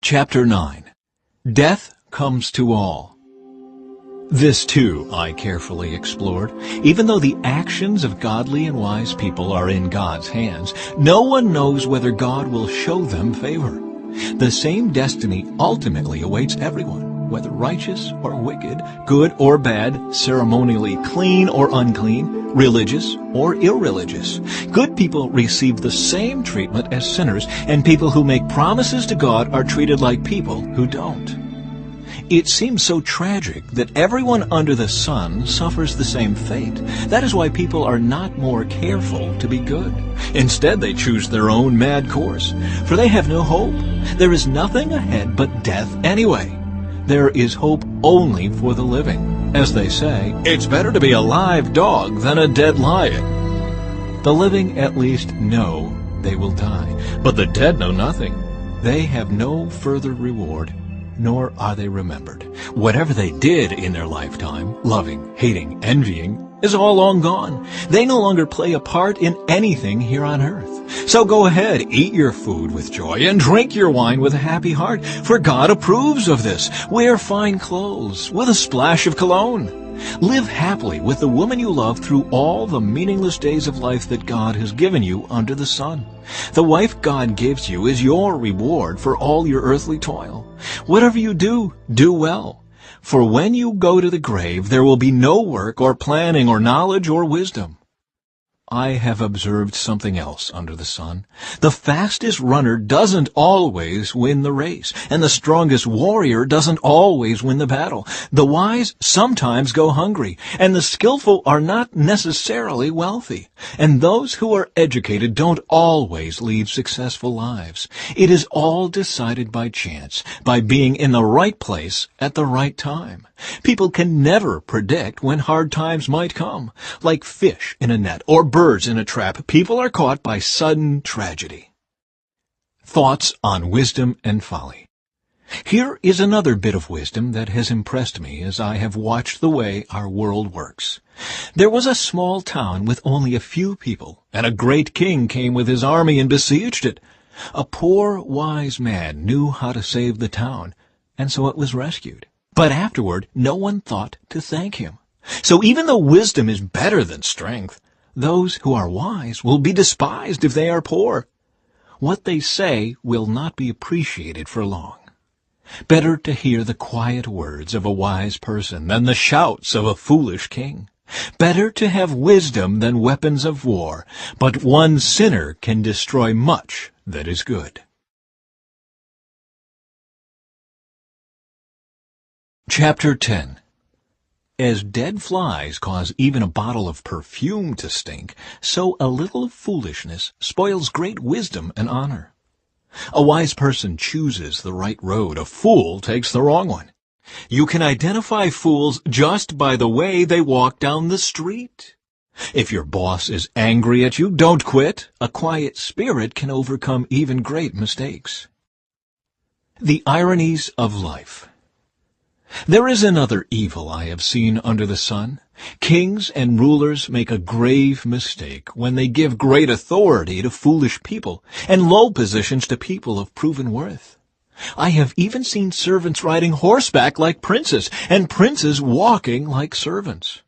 Chapter 9. Death Comes to All. This, too, I carefully explored. Even though the actions of godly and wise people are in God's hands, no one knows whether God will show them favor. The same destiny ultimately awaits everyone, whether righteous or wicked, good or bad, ceremonially clean or unclean, religious or irreligious. Good people receive the same treatment as sinners, and people who make promises to God are treated like people who don't. It seems so tragic that everyone under the sun suffers the same fate. That is why people are not more careful to be good. Instead, they choose their own mad course, for they have no hope. There is nothing ahead but death anyway. There is hope only for the living. As they say, it's better to be a live dog than a dead lion. The living at least know they will die, but the dead know nothing. They have no further reward, nor are they remembered. Whatever they did in their lifetime, loving, hating, envying, is all long gone. They no longer play a part in anything here on earth. So go ahead, eat your food with joy and drink your wine with a happy heart, for God approves of this. Wear fine clothes with a splash of cologne. Live happily with the woman you love through all the meaningless days of life that God has given you under the sun. The wife God gives you is your reward for all your earthly toil. Whatever you do, do well. For when you go to the grave, there will be no work or planning or knowledge or wisdom. I have observed something else under the sun. The fastest runner doesn't always win the race, and the strongest warrior doesn't always win the battle. The wise sometimes go hungry, and the skillful are not necessarily wealthy. And those who are educated don't always lead successful lives. It is all decided by chance, by being in the right place at the right time. People can never predict when hard times might come. Like fish in a net or birds in a trap, people are caught by sudden tragedy. Thoughts on wisdom and folly. Here is another bit of wisdom that has impressed me as I have watched the way our world works. There was a small town with only a few people, and a great king came with his army and besieged it. A poor, wise man knew how to save the town, and so it was rescued. But afterward, no one thought to thank him. So even though wisdom is better than strength, those who are wise will be despised if they are poor. What they say will not be appreciated for long. Better to hear the quiet words of a wise person than the shouts of a foolish king. Better to have wisdom than weapons of war, but one sinner can destroy much that is good. Chapter 10. As dead flies cause even a bottle of perfume to stink, so a little foolishness spoils great wisdom and honor. A wise person chooses the right road, a fool takes the wrong one. You can identify fools just by the way they walk down the street. If your boss is angry at you, don't quit. A quiet spirit can overcome even great mistakes. The ironies of life. There is another evil I have seen under the sun. Kings and rulers make a grave mistake when they give great authority to foolish people and low positions to people of proven worth. I have even seen servants riding horseback like princes, and princes walking like servants.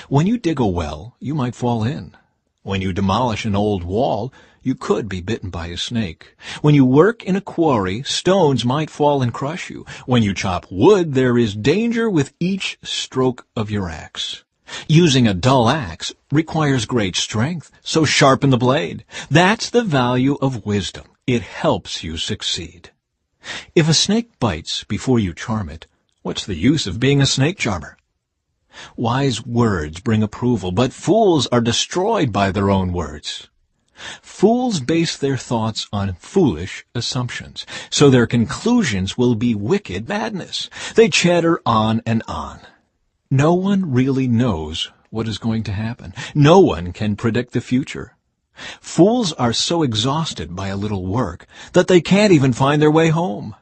When you dig a well, you might fall in. When you demolish an old wall, you could be bitten by a snake. When you work in a quarry, stones might fall and crush you. When you chop wood, there is danger with each stroke of your axe. Using a dull axe requires great strength, so sharpen the blade. That's the value of wisdom. It helps you succeed. If a snake bites before you charm it, what's the use of being a snake charmer? Wise words bring approval, but fools are destroyed by their own words. Fools base their thoughts on foolish assumptions, so their conclusions will be wicked madness. They chatter on and on. No one really knows what is going to happen. No one can predict the future. Fools are so exhausted by a little work that they can't even find their way home.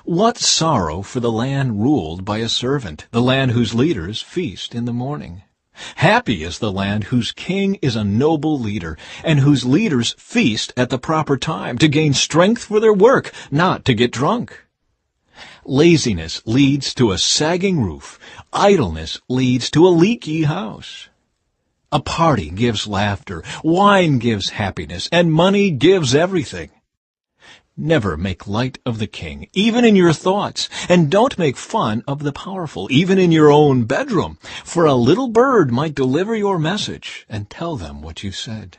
What sorrow for the land ruled by a servant, the land whose leaders feast in the morning. Happy is the land whose king is a noble leader, and whose leaders feast at the proper time to gain strength for their work, not to get drunk. Laziness leads to a sagging roof. Idleness leads to a leaky house. A party gives laughter, wine gives happiness, and money gives everything. Never make light of the king, even in your thoughts, and don't make fun of the powerful, even in your own bedroom, for a little bird might deliver your message and tell them what you said.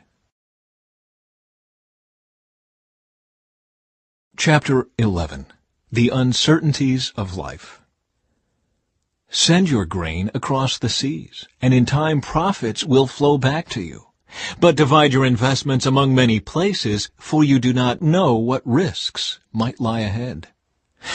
Chapter 11. The Uncertainties of Life. Send your grain across the seas, and in time profits will flow back to you. But divide your investments among many places, for you do not know what risks might lie ahead.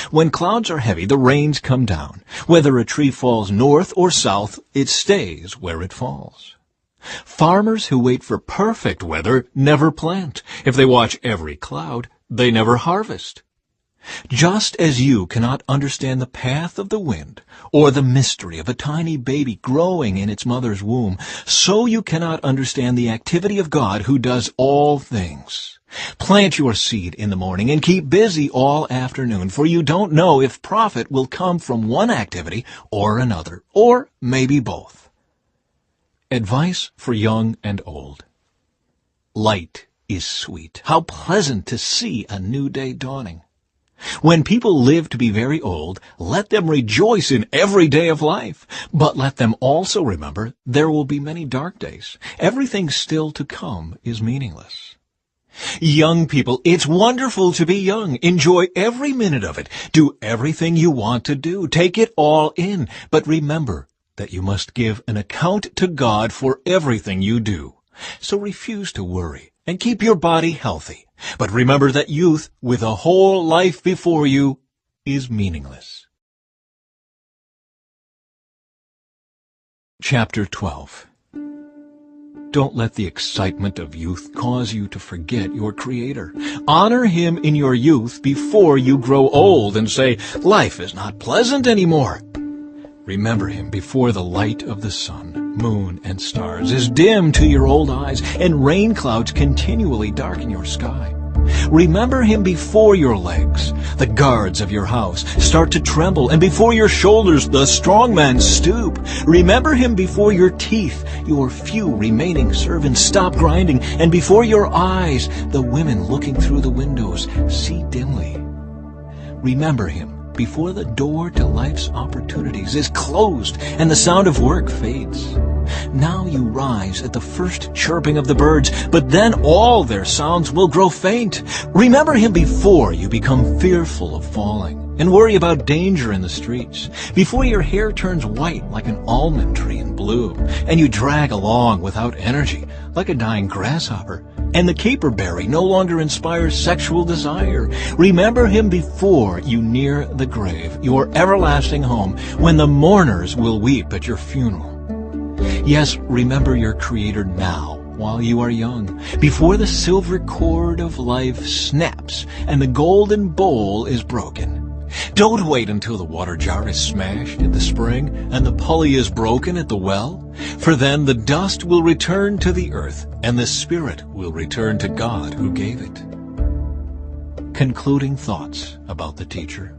When clouds are heavy, the rains come down. Whether a tree falls north or south, it stays where it falls. Farmers who wait for perfect weather never plant. If they watch every cloud, they never harvest. Just as you cannot understand the path of the wind or the mystery of a tiny baby growing in its mother's womb, so you cannot understand the activity of God who does all things. Plant your seed in the morning and keep busy all afternoon, for you don't know if profit will come from one activity or another, or maybe both. Advice for young and old. Light is sweet. How pleasant to see a new day dawning. When people live to be very old, let them rejoice in every day of life. But let them also remember there will be many dark days. Everything still to come is meaningless. Young people, it's wonderful to be young. Enjoy every minute of it. Do everything you want to do. Take it all in. But remember that you must give an account to God for everything you do. So refuse to worry and keep your body healthy. But remember that youth, with a whole life before you, is meaningless. Chapter 12. Don't let the excitement of youth cause you to forget your Creator. Honor Him in your youth before you grow old and say, life is not pleasant anymore. Remember Him before the light of the sun, moon, and stars is dim to your old eyes, and rain clouds continually darken your sky. Remember Him before your legs, the guards of your house, start to tremble, and before your shoulders the strong men stoop. Remember Him before your teeth, your few remaining servants stop grinding, and before your eyes the women looking through the windows see dimly. Remember Him before the door to life's opportunities is closed and the sound of work fades. Now you rise at the first chirping of the birds, but then all their sounds will grow faint. Remember Him before you become fearful of falling and worry about danger in the streets, before your hair turns white like an almond tree in bloom, and you drag along without energy like a dying grasshopper, and the caperberry no longer inspires sexual desire. Remember Him before you near the grave, your everlasting home, when the mourners will weep at your funeral. Yes, remember your Creator now, while you are young, before the silver cord of life snaps and the golden bowl is broken. Don't wait until the water jar is smashed in the spring and the pulley is broken at the well, for then the dust will return to the earth and the spirit will return to God who gave it. Concluding thoughts about the teacher.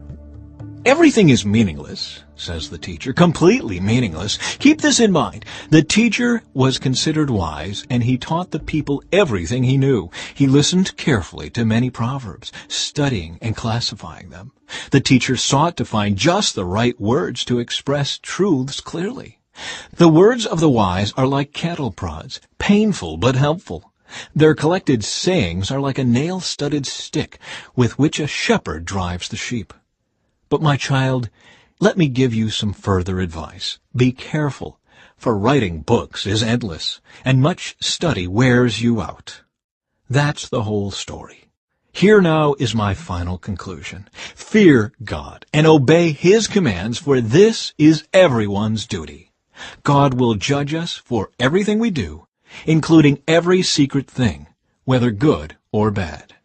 Everything is meaningless, says the teacher, completely meaningless. Keep this in mind. The teacher was considered wise, and he taught the people everything he knew. He listened carefully to many proverbs, studying and classifying them. The teacher sought to find just the right words to express truths clearly. The words of the wise are like cattle prods, painful but helpful. Their collected sayings are like a nail-studded stick with which a shepherd drives the sheep. But my child, let me give you some further advice. Be careful, for writing books is endless, and much study wears you out. That's the whole story. Here now is my final conclusion. Fear God and obey His commands, for this is everyone's duty. God will judge us for everything we do, including every secret thing, whether good or bad.